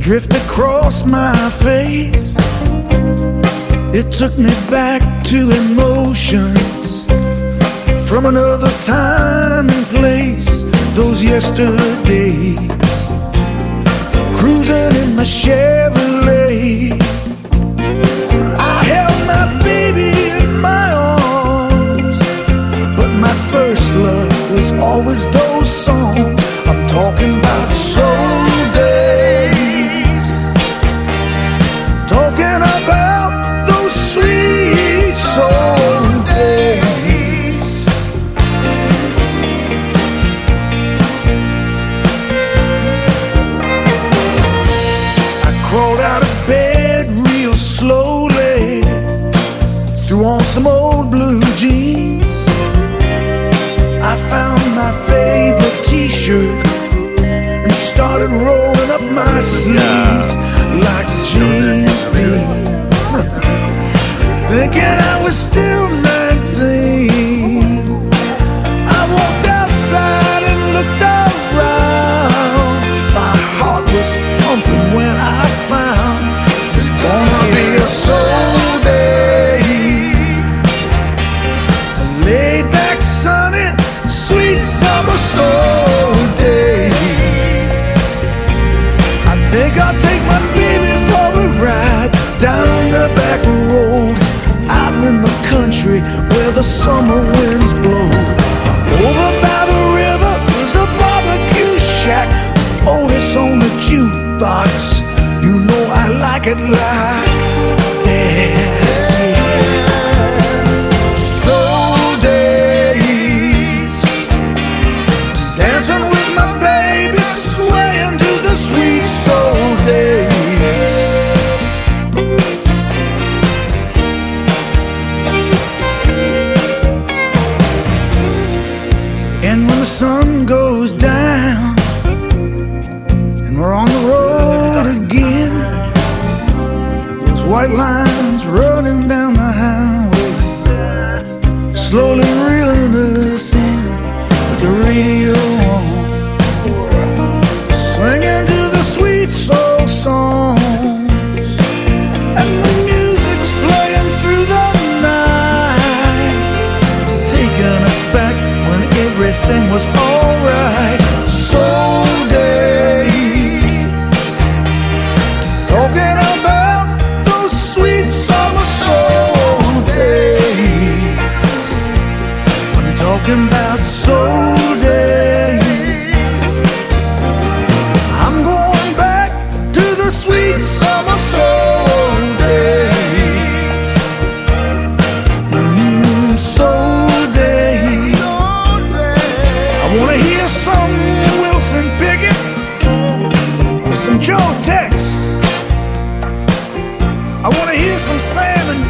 drift across my face. It took me back to emotions from another time and place. Those yesterdays, cruising in my Chevrolet. I held my baby in my arms, but my first love was always those songs. I'm talking about soul days, talking about those sweet soul days. I crawled out of bed real slowly, threw on some old blue jeans. I found my favorite t-shirt and started rolling up my sleeves like James Dean, thinking I was still 19. I walked outside and looked around. My heart was pumping when I found it's gonna be a soul day, a laid back, sunny, sweet summer soul day. I think I'll take my baby for a ride down the back road, out in the country where the summer winds blow. Over by the river was a barbecue shack. Oh, it's on the jukebox, you know I like it like that. Soul days, dancing with my baby, swaying to the sweet soul days. And when the sun goes down and we're on the road again, those white lines running down the highway, slowly reeling us in with the radio on, swinging to the sweet soul songs, and the music's playing through the night, taking us back when everything was alright. Soul days, talking about those sweet summer soul days. I'm talking about soul days. I'm going back to the sweet summer soul days. Soul days. I wanna hear some Wilson Pickett with some Joe Tex. I wanna hear some Sam and